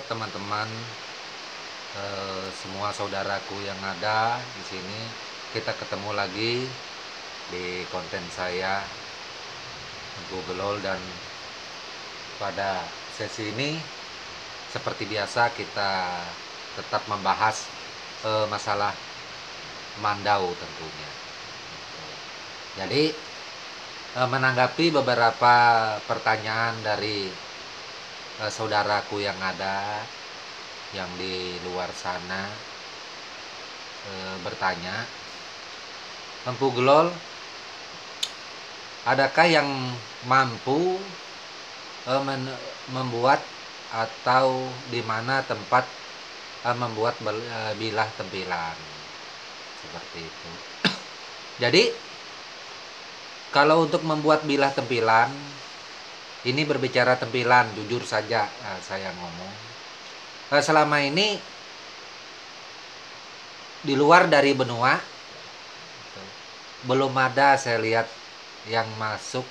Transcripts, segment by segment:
teman-teman, semua saudaraku yang ada di sini. Kita ketemu lagi di konten saya Google. Dan pada sesi ini seperti biasa kita tetap membahas masalah Mandau tentunya. Jadi menanggapi beberapa pertanyaan dari saudaraku yang ada yang di luar sana bertanya, Empu Gelol, adakah yang mampu membuat atau di mana tempat membuat bilah tempilan seperti itu? Jadi kalau untuk membuat bilah tempilan, ini berbicara tempilan, jujur saja saya ngomong, selama ini di luar dari benua belum ada saya lihat yang masuk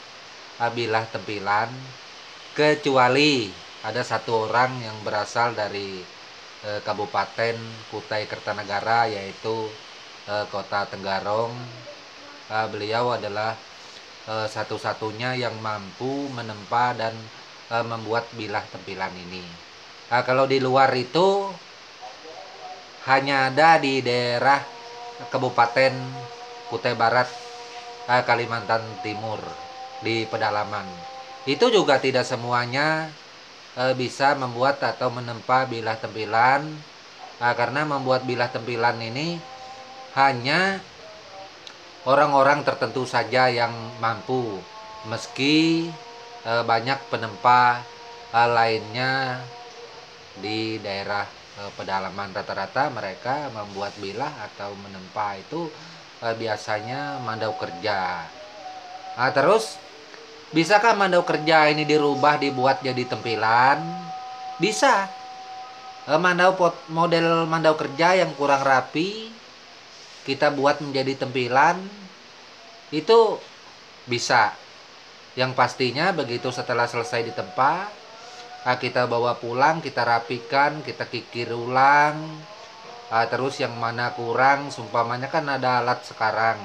bilah tempilan, kecuali ada satu orang yang berasal dari Kabupaten Kutai Kertanegara, yaitu Kota Tenggarong. Beliau adalah satu-satunya yang mampu menempa dan membuat bilah tempilan ini. Kalau di luar itu hanya ada di daerah Kabupaten Kutai Barat, Kalimantan Timur, di pedalaman. Itu juga tidak semuanya bisa membuat atau menempa bilah tempilan, karena membuat bilah tempilan ini hanya orang-orang tertentu saja yang mampu, meski banyak penempa lainnya di daerah pedalaman. Rata-rata mereka membuat bilah atau menempa itu biasanya mandau kerja. Terus bisakah mandau kerja ini dirubah dibuat jadi tempilan? Bisa. Model mandau kerja yang kurang rapi kita buat menjadi tempilan itu bisa. Yang pastinya begitu setelah selesai ditempa, kita bawa pulang, kita rapikan, kita kikir ulang. Terus yang mana kurang, sumpamanya kan ada alat sekarang,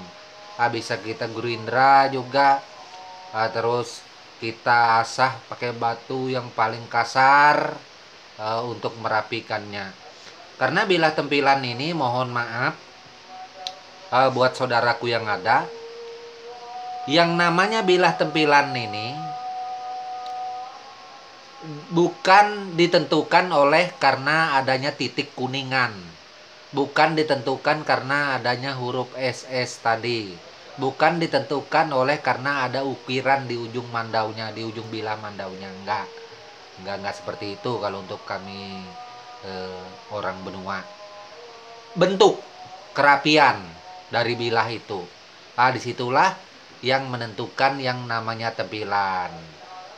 bisa kita gerindra juga. Terus kita asah pakai batu yang paling kasar untuk merapikannya. Karena bilah tempilan ini, mohon maaf buat saudaraku yang ada, yang namanya bilah tempilan ini bukan ditentukan oleh karena adanya titik kuningan, bukan ditentukan karena adanya huruf SS tadi, bukan ditentukan oleh karena ada ukiran di ujung mandaunya, di ujung bilah mandaunya. Enggak seperti itu kalau untuk kami orang benua. Bentuk kerapian dari bilah itu, disitulah yang menentukan yang namanya tempilan.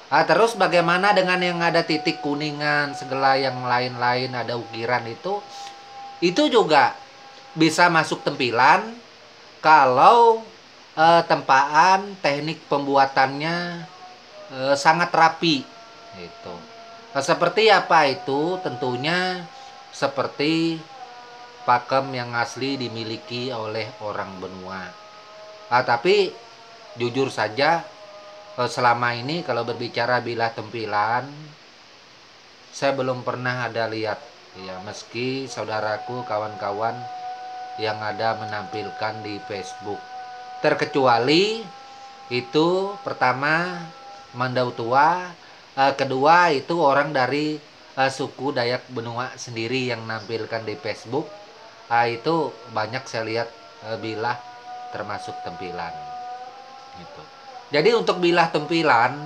Terus bagaimana dengan yang ada titik kuningan, segala yang lain-lain, ada ukiran itu juga bisa masuk tempilan kalau tempaan teknik pembuatannya sangat rapi. Itu seperti apa itu? Tentunya seperti pakem yang asli dimiliki oleh orang benua. Tapi jujur saja, selama ini kalau berbicara bilah tempilan, saya belum pernah ada lihat ya, meski saudaraku, kawan-kawan yang ada menampilkan di Facebook. Terkecuali itu pertama Mandau Tua, kedua itu orang dari suku Dayak Benua sendiri yang nampilkan di Facebook. Itu banyak saya lihat bilah termasuk tempilan gitu. Jadi untuk bilah tempilan,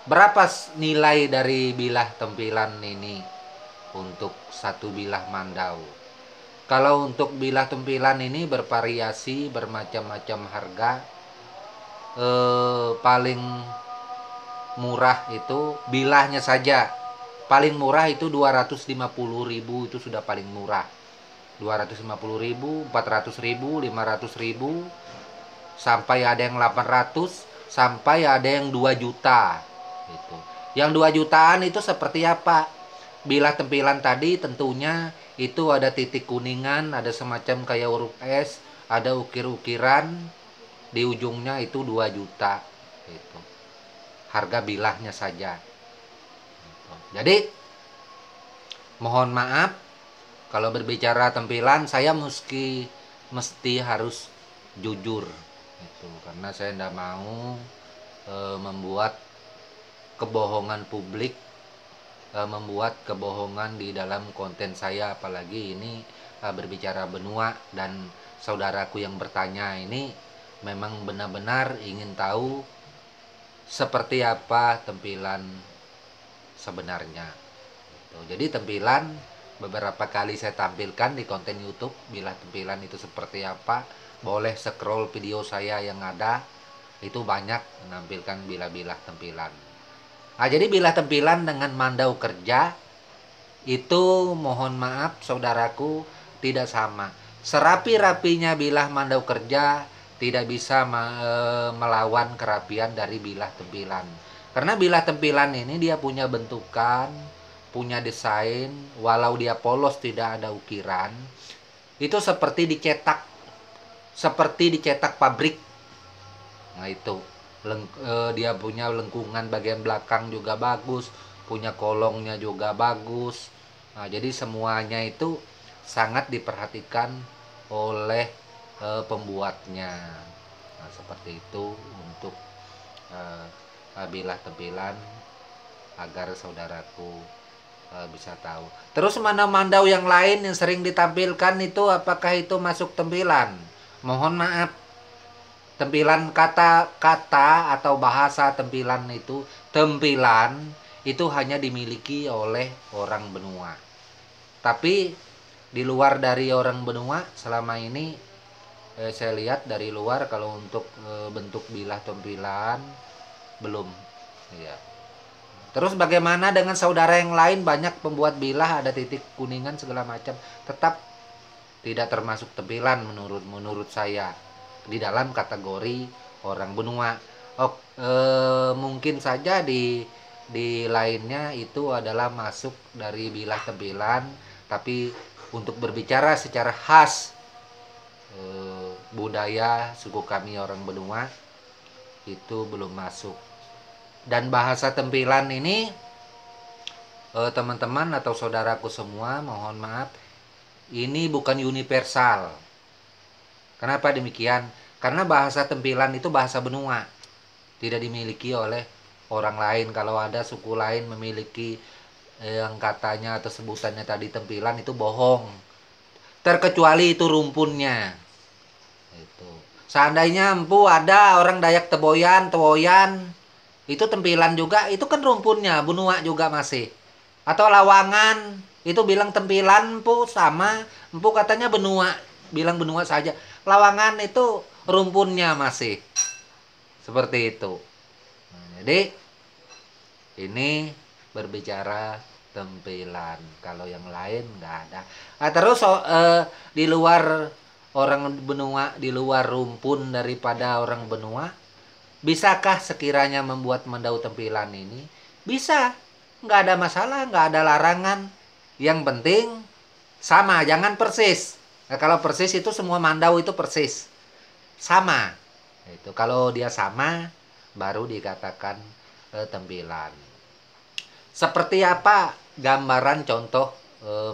berapa nilai dari bilah tempilan ini untuk satu bilah mandau? Kalau untuk bilah tempilan ini bervariasi, bermacam-macam harga. Paling murah itu bilahnya saja, paling murah itu 250.000, itu sudah paling murah. 250.000, 400.000, 500.000, sampai ada yang 800, sampai ada yang 2 juta. Itu. Yang 2 jutaan itu seperti apa? Bilah tempilan tadi tentunya itu ada titik kuningan, ada semacam kayak huruf S, ada ukir-ukiran di ujungnya, itu 2 juta gitu. Harga bilahnya saja. Jadi mohon maaf kalau berbicara tampilan saya mesti harus jujur itu, karena saya tidak mau membuat kebohongan publik, membuat kebohongan di dalam konten saya, apalagi ini berbicara benua, dan saudaraku yang bertanya ini memang benar-benar ingin tahu seperti apa tampilan sebenarnya. Jadi tampilan beberapa kali saya tampilkan di konten YouTube, bilah tampilan itu seperti apa. Boleh scroll video saya yang ada, itu banyak menampilkan bilah-bilah tampilan. Nah, jadi bilah tampilan dengan mandau kerja itu mohon maaf saudaraku tidak sama. Serapi-rapinya bilah mandau kerja tidak bisa melawan kerapian dari bilah tampilan. Karena bilah tampilan ini dia punya bentukan, punya desain, walau dia polos tidak ada ukiran, itu seperti dicetak pabrik. Nah itu dia punya lengkungan bagian belakang juga bagus, punya kolongnya juga bagus. Nah jadi semuanya itu sangat diperhatikan oleh pembuatnya. Nah seperti itu untuk bilah tampilan, agar saudaraku bisa tahu. Terus mana mandau yang lain yang sering ditampilkan itu, apakah itu masuk tampilan? Mohon maaf, tampilan kata-kata atau bahasa tampilan itu hanya dimiliki oleh orang benua. Tapi di luar dari orang benua selama ini saya lihat dari luar kalau untuk bentuk bilah tampilan belum, ya. Terus bagaimana dengan saudara yang lain, banyak pembuat bilah ada titik kuningan segala macam, tetap tidak termasuk tampilan menurut saya di dalam kategori orang benua. Mungkin saja di lainnya itu adalah masuk dari bilah tampilan, tapi untuk berbicara secara khas budaya suku kami orang benua itu belum masuk. Dan bahasa tampilan ini teman-teman atau saudaraku semua, mohon maaf, ini bukan universal. Kenapa demikian? Karena bahasa tampilan itu bahasa benua, tidak dimiliki oleh orang lain. Kalau ada suku lain memiliki yang katanya atau sebutannya tadi tampilan, itu bohong, terkecuali itu rumpunnya. Itu seandainya ada orang Dayak Teboyan itu tampilan juga, itu kan rumpunnya benua juga masih. Atau Lawangan itu bilang tampilan empu sama, empu katanya benua, bilang benua saja. Lawangan itu rumpunnya masih. Seperti itu. Nah, jadi ini berbicara tampilan, kalau yang lain nggak ada. Terus di luar orang benua, di luar rumpun daripada orang benua, bisakah sekiranya membuat mandau tampilan ini? Bisa, nggak ada masalah, nggak ada larangan. Yang penting sama, jangan persis. Nah, kalau persis itu semua mandau itu persis sama. Itu kalau dia sama baru dikatakan tampilan. Seperti apa gambaran contoh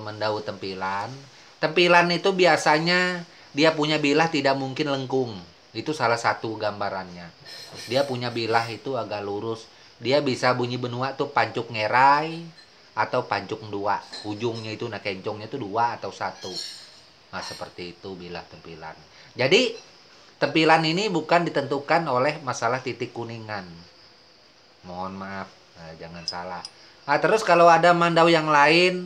mandau tampilan? Tampilan itu biasanya dia punya bilah tidak mungkin lengkung. Itu salah satu gambarannya. Dia punya bilah itu agak lurus. Dia bisa bunyi benua tuh pancuk ngerai atau pancuk dua. Ujungnya itu, nah kencongnya itu 2 atau 1. Nah seperti itu bilah tampilan. Jadi tampilan ini bukan ditentukan oleh masalah titik kuningan. Mohon maaf, jangan salah. Nah terus kalau ada mandau yang lain,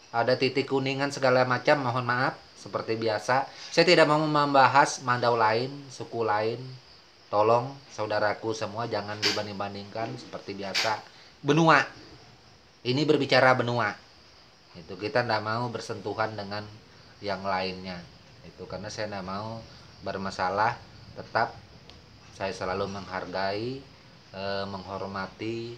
ada titik kuningan segala macam, mohon maaf. Seperti biasa, saya tidak mau membahas mandau lain, suku lain. Tolong saudaraku semua jangan dibanding-bandingkan seperti biasa. Benua. Ini berbicara benua. Itu kita tidak mau bersentuhan dengan yang lainnya. Itu karena saya tidak mau bermasalah. Tetap saya selalu menghargai, menghormati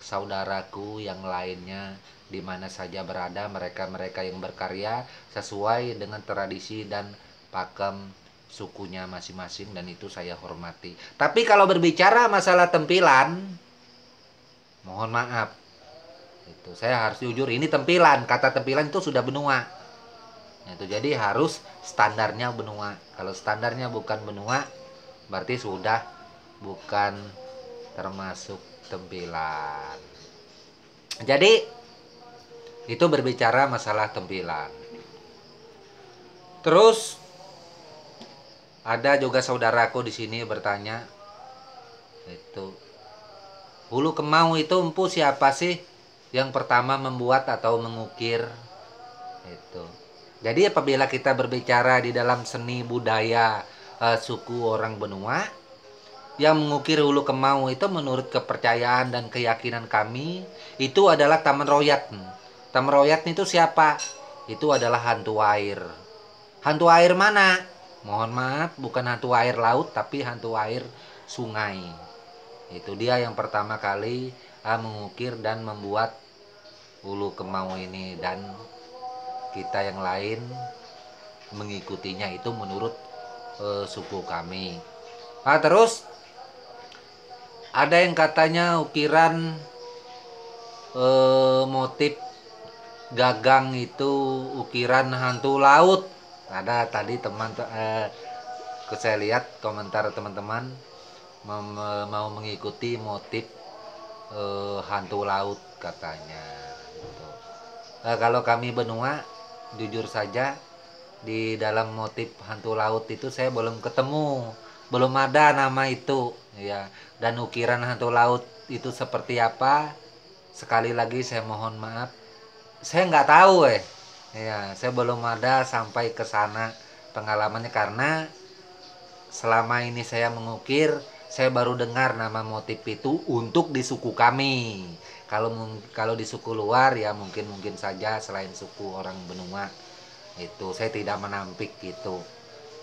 saudaraku yang lainnya di mana saja berada, mereka-mereka yang berkarya sesuai dengan tradisi dan pakem sukunya masing-masing, dan itu saya hormati. Tapi kalau berbicara masalah tempilan, mohon maaf, itu saya harus jujur, ini tempilan, kata tempilan itu sudah benua. Itu jadi harus standarnya benua. Kalau standarnya bukan benua, berarti sudah bukan termasuk tempilan. Jadi itu berbicara masalah tempilan. Terus ada juga saudaraku di sini bertanya, itu hulu kemau itu empu siapa sih yang pertama membuat atau mengukir itu. Jadi apabila kita berbicara di dalam seni budaya suku orang benua, yang mengukir hulu kemau itu menurut kepercayaan dan keyakinan kami itu adalah Taman Royat. Taman Royat itu siapa? Itu adalah hantu air. Hantu air mana? Mohon maaf, bukan hantu air laut, tapi hantu air sungai. Itu dia yang pertama kali mengukir dan membuat hulu kemau ini, dan kita yang lain mengikutinya itu menurut suku kami. Terus ada yang katanya ukiran motif gagang itu ukiran hantu laut. Ada tadi teman saya lihat komentar teman-teman mau mengikuti motif hantu laut katanya. Gitu. Kalau kami benua, jujur saja di dalam motif hantu laut itu saya belum ketemu, belum ada nama itu, ya. Dan ukiran hantu laut itu seperti apa? Sekali lagi saya mohon maaf, saya nggak tahu ya, saya belum ada sampai ke sana pengalamannya, karena selama ini saya mengukir, saya baru dengar nama motif itu untuk di suku kami. Kalau di suku luar ya mungkin saja, selain suku orang benua itu saya tidak menampik gitu.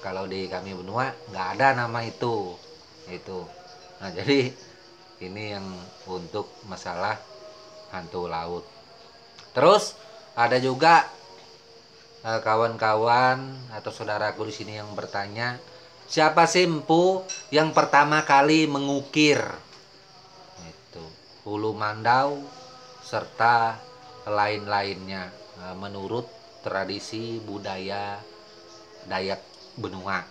Kalau di kami benua nggak ada nama itu. Nah, jadi ini yang untuk masalah hantu laut. Terus ada juga kawan-kawan atau saudaraku di sini yang bertanya, siapa sih empu yang pertama kali mengukir itu hulu mandau serta lain-lainnya menurut tradisi budaya Dayak benua.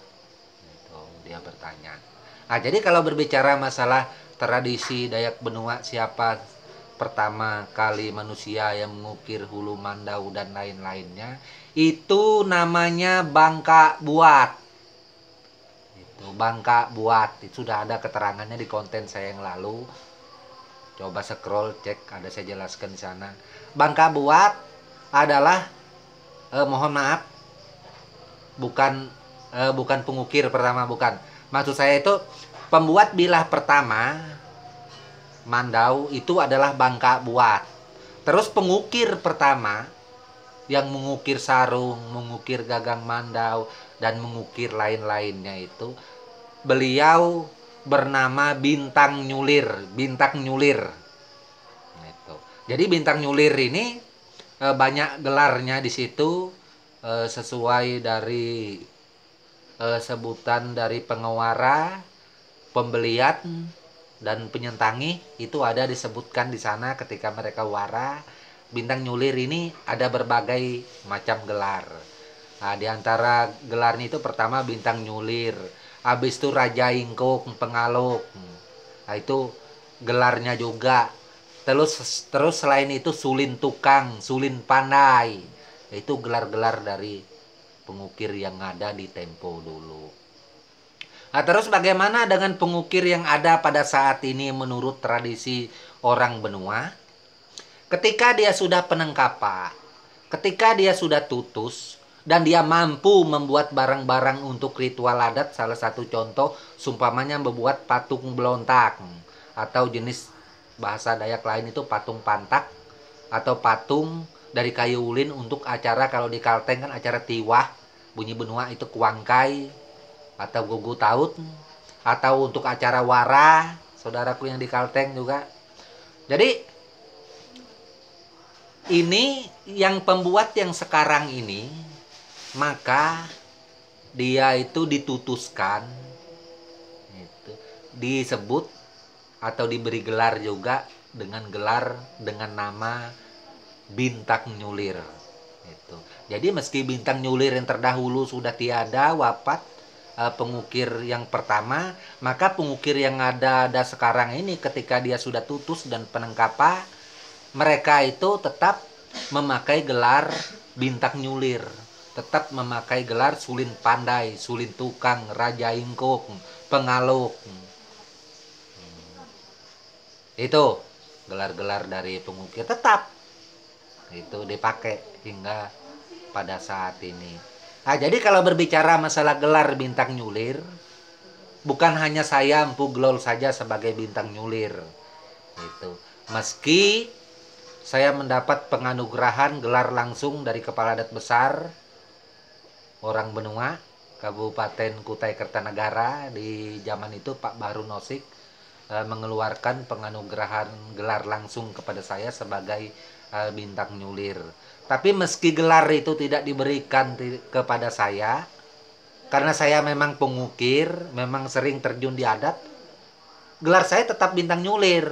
Itu dia bertanya. Jadi kalau berbicara masalah tradisi Dayak benua, siapa pertama kali manusia yang mengukir hulu mandau dan lain-lainnya, itu namanya Bangka Buat. Itu Bangka Buat, itu sudah ada keterangannya di konten saya yang lalu. Coba scroll cek, ada saya jelaskan di sana. Bangka Buat adalah mohon maaf, bukan pengukir pertama, bukan. Maksud saya itu pembuat bilah pertama mandau itu adalah Bangka Buat. Terus pengukir pertama yang mengukir sarung, mengukir gagang mandau, dan mengukir lain-lainnya itu beliau bernama Bintang Nyulir. Bintang Nyulir. Gitu. Jadi Bintang Nyulir ini banyak gelarnya di situ sesuai dari sebutan dari pengewara, pembeliat, dan penyentangi, itu ada disebutkan di sana ketika mereka wara. Bintang Nyulir ini ada berbagai macam gelar. Nah, di antara gelarnya itu pertama Bintang Nyulir, habis itu Raja Ingkuk Pengaluk. Nah, itu gelarnya juga. Terus selain itu Sulin Tukang, Sulin Pandai. Itu gelar-gelar dari pengukir yang ada di tempo dulu. Nah, terus bagaimana dengan pengukir yang ada pada saat ini menurut tradisi orang benua? Ketika dia sudah penangkapan, ketika dia sudah tutus, dan dia mampu membuat barang-barang untuk ritual adat, salah satu contoh, sumpamanya membuat patung belontak, atau jenis bahasa Dayak lain itu patung pantak, atau patung dari kayu ulin untuk acara, kalau di Kalteng kan acara tiwah, bunyi benua itu kuangkai, atau gugu taut, atau untuk acara wara, saudaraku yang di Kalteng juga. Jadi Ini yang pembuat yang sekarang ini, maka dia itu ditutuskan, itu disebut atau diberi gelar juga dengan gelar dengan nama bintang nyulir. Itu. Jadi meski bintang nyulir yang terdahulu sudah tiada, wafat, pengukir yang pertama, maka pengukir yang ada sekarang ini ketika dia sudah tutus dan penengkapa, mereka itu tetap memakai gelar bintang nyulir, tetap memakai gelar sulin pandai, sulin tukang, raja ingkung, pengaluk. Itu gelar-gelar dari pengukir tetap itu dipakai hingga pada saat ini. Nah, jadi kalau berbicara masalah gelar bintang nyulir, bukan hanya saya Empu Glol saja sebagai bintang nyulir. Itu. Meski saya mendapat penganugerahan gelar langsung dari Kepala Adat Besar orang Benua, Kabupaten Kutai Kertanegara di zaman itu Pak Bahru Nosik mengeluarkan penganugerahan gelar langsung kepada saya sebagai bintang nyulir. Tapi meski gelar itu tidak diberikan kepada saya, karena saya memang pengukir, memang sering terjun di adat, gelar saya tetap bintang nyulir.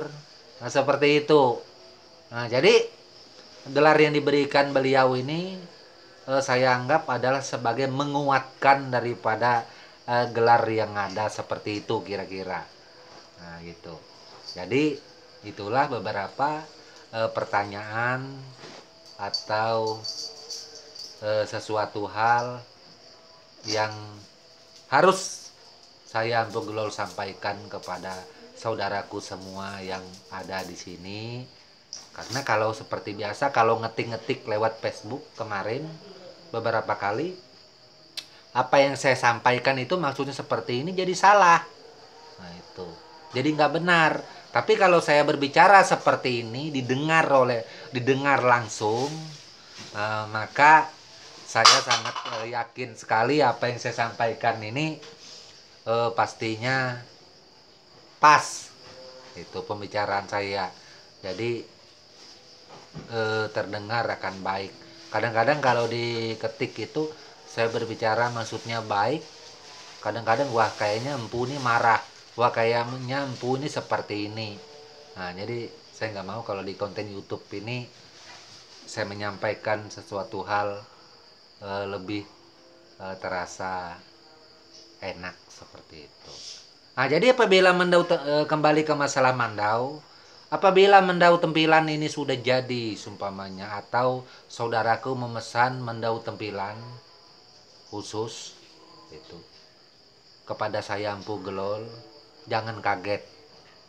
Nah, seperti itu. Nah, jadi gelar yang diberikan beliau ini saya anggap adalah sebagai menguatkan daripada gelar yang ada seperti itu kira-kira. Nah, gitu. Jadi itulah beberapa pertanyaan atau sesuatu hal yang harus saya Empu Glol sampaikan kepada saudaraku semua yang ada di sini. Karena kalau seperti biasa, kalau ngetik-ngetik lewat Facebook kemarin beberapa kali, apa yang saya sampaikan itu maksudnya seperti ini jadi salah. Nah, itu. Jadi nggak benar. Tapi kalau saya berbicara seperti ini didengar langsung, maka saya sangat yakin sekali apa yang saya sampaikan ini pastinya pas. Itu pembicaraan saya. Jadi terdengar akan baik. Kadang-kadang kalau diketik itu saya berbicara maksudnya baik. Kadang-kadang wah kayaknya Empu ini marah. Wah kayaknya Empu ini seperti ini. Nah, jadi saya nggak mau kalau di konten YouTube ini saya menyampaikan sesuatu hal lebih terasa enak seperti itu. Nah, jadi apabila Mendau kembali ke masalah Mandau, apabila Mendau Tempilan ini sudah jadi sumpamanya atau saudaraku memesan Mendau Tempilan khusus itu kepada saya Empu Glol, jangan kaget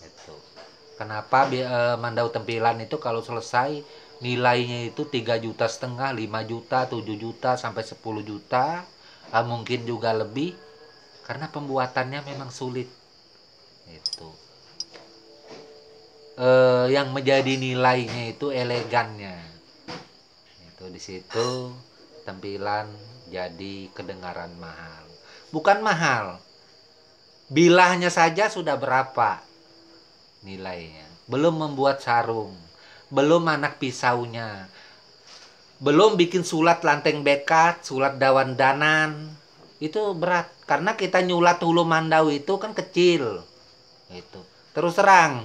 itu. Kenapa Mandau Tempilan itu kalau selesai nilainya itu 3,5 juta, 5 juta, 7 juta sampai 10 juta, mungkin juga lebih karena pembuatannya memang sulit. Itu. Yang menjadi nilainya itu elegannya. Itu di situ tempilan jadi kedengaran mahal. Bukan mahal. Bilahnya saja sudah berapa nilainya. Belum membuat sarung, belum anak pisaunya, belum bikin sulat lanteng bekat, sulat dawan danan. Itu berat karena kita nyulat hulu mandau itu kan kecil. Itu. Terus terang,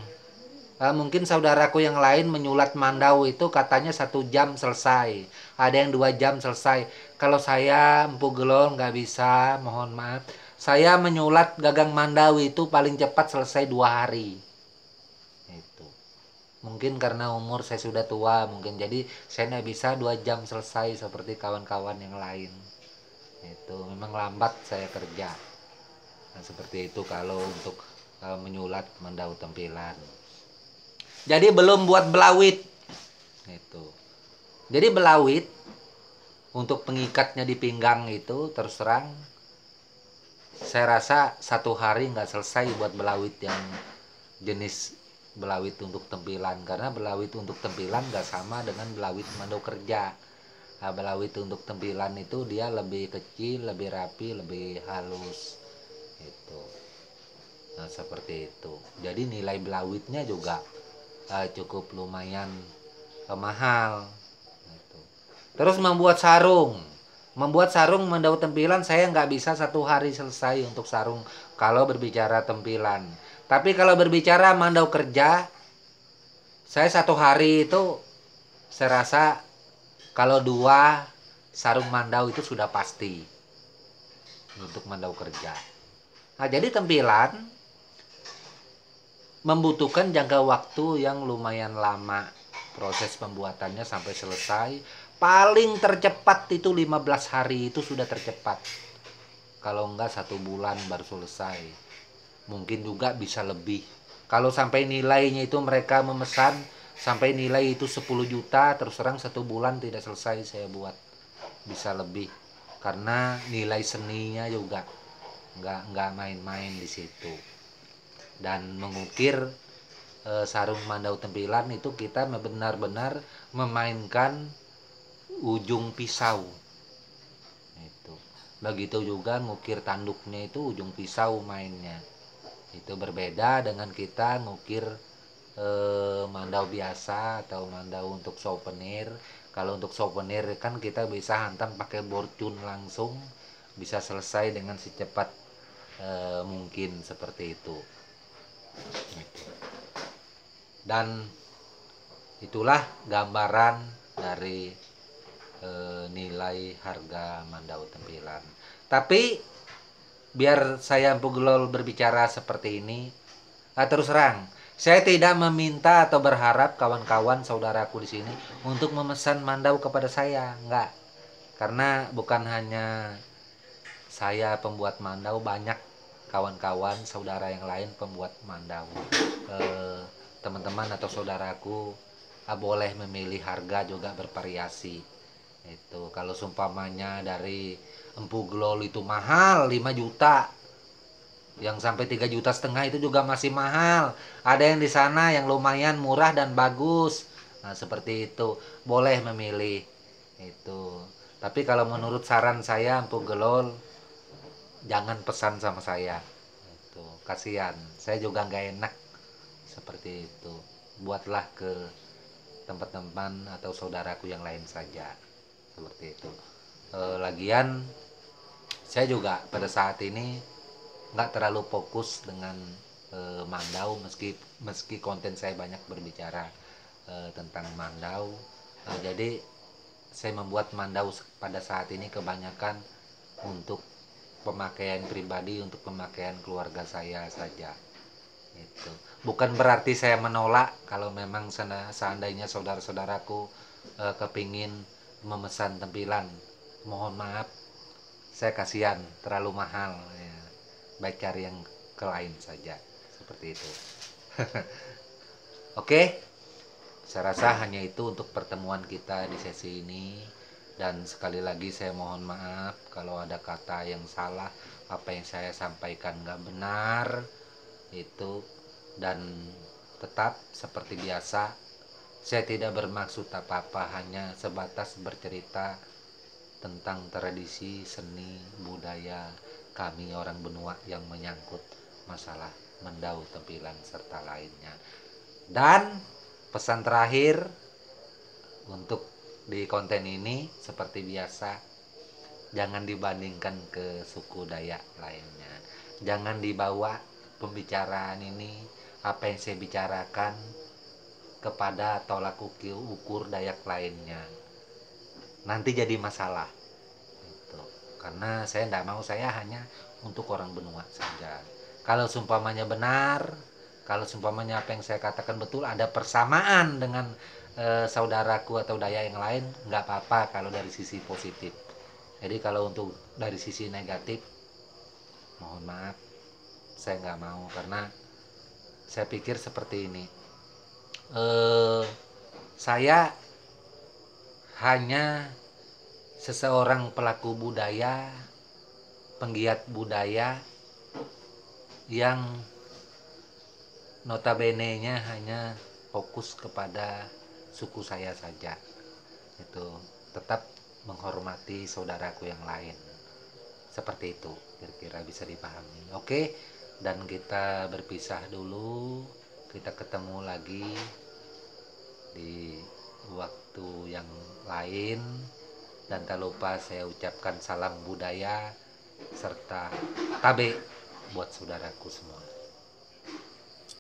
mungkin saudaraku yang lain menyulat mandau itu katanya 1 jam selesai, ada yang 2 jam selesai. Kalau saya Empu Glol nggak bisa, mohon maaf. Saya menyulat gagang mandau itu paling cepat selesai 2 hari. Itu. Mungkin karena umur saya sudah tua, mungkin jadi saya nggak bisa 2 jam selesai seperti kawan-kawan yang lain. Itu memang lambat saya kerja. Nah, seperti itu kalau untuk menyulat Mandau Tempilan. Jadi belum buat belawit. Itu. Jadi belawit untuk pengikatnya di pinggang itu terus terang saya rasa 1 hari nggak selesai buat belawit yang jenis belawit untuk tempilan, karena belawit untuk tempilan nggak sama dengan belawit mandau kerja. Nah, belawit untuk tempilan itu dia lebih kecil, lebih rapi, lebih halus itu. Nah, seperti itu. Jadi nilai belawitnya juga cukup lumayan mahal. Terus membuat sarung Mandau Tempilan saya nggak bisa 1 hari selesai untuk sarung kalau berbicara tempilan. Tapi kalau berbicara Mandau kerja, saya 1 hari itu saya rasa kalau 2 sarung Mandau itu sudah pasti untuk Mandau kerja. Nah, jadi tempilan membutuhkan jangka waktu yang lumayan lama. Proses pembuatannya sampai selesai paling tercepat itu 15 hari itu sudah tercepat. Kalau enggak 1 bulan baru selesai. Mungkin juga bisa lebih. Kalau sampai nilainya itu mereka memesan sampai nilai itu 10 juta, terus terang 1 bulan tidak selesai saya buat. Bisa lebih. Karena nilai seninya juga nggak main-main di situ. Dan mengukir sarung Mandau Tempilan itu kita benar-benar memainkan ujung pisau itu. Begitu juga ngukir tanduknya itu ujung pisau mainnya. Itu berbeda dengan kita ngukir mandau biasa atau mandau untuk souvenir. Kalau untuk souvenir kan kita bisa hantam pakai borcun langsung, bisa selesai dengan secepat mungkin seperti itu. Dan itulah gambaran dari nilai harga Mandau Tempilan. Tapi biar saya Empu Gelol berbicara seperti ini, terus terang, saya tidak meminta atau berharap kawan-kawan saudaraku di sini untuk memesan Mandau kepada saya, enggak. Karena bukan hanya saya pembuat Mandau, banyak kawan-kawan saudara yang lain pembuat Mandau. Teman-teman atau saudaraku boleh memilih harga juga bervariasi. Itu kalau sumpamanya dari Empu Gelol itu mahal 5 juta, yang sampai 3,5 juta itu juga masih mahal. Ada yang di sana yang lumayan murah dan bagus. Nah, seperti itu boleh memilih itu. Tapi kalau menurut saran saya Empu Gelol jangan pesan sama saya. Itu kasihan. Saya juga nggak enak seperti itu. Buatlah ke tempat-teman atau saudaraku yang lain saja seperti itu. Lagian saya juga pada saat ini nggak terlalu fokus dengan Mandau, meski konten saya banyak berbicara tentang Mandau. Jadi saya membuat Mandau pada saat ini kebanyakan untuk pemakaian pribadi, untuk pemakaian keluarga saya saja. Itu bukan berarti saya menolak kalau memang seandainya saudara-saudaraku kepingin memesan tempilan. Mohon maaf, saya kasihan terlalu mahal ya. Baik cari yang ke lain saja seperti itu. Oke, saya rasa hanya itu untuk pertemuan kita di sesi ini. Dan sekali lagi saya mohon maaf kalau ada kata yang salah, apa yang saya sampaikan nggak benar itu. Dan tetap seperti biasa, saya tidak bermaksud apa-apa, hanya sebatas bercerita tentang tradisi, seni, budaya kami orang benua yang menyangkut masalah Mandau, Tempilan, serta lainnya. Dan pesan terakhir untuk di konten ini seperti biasa, jangan dibandingkan ke suku Dayak lainnya. Jangan dibawa pembicaraan ini, apa yang saya bicarakan, kepada tolak ukur Dayak lainnya. Nanti jadi masalah. Gitu. Karena saya tidak mau, saya hanya untuk orang benua saja. Kalau sumpamanya benar, kalau sumpamanya apa yang saya katakan betul, ada persamaan dengan saudaraku atau Dayak yang lain, nggak apa-apa kalau dari sisi positif. Jadi kalau untuk dari sisi negatif, mohon maaf, saya nggak mau. Karena saya pikir seperti ini, saya hanya seseorang pelaku budaya, penggiat budaya yang notabene-nya hanya fokus kepada suku saya saja. Itu tetap menghormati saudaraku yang lain. Seperti itu kira-kira bisa dipahami. Oke, dan kita berpisah dulu. Kita ketemu lagi di waktu yang lain. Dan tak lupa saya ucapkan salam budaya serta tabe buat saudaraku semua.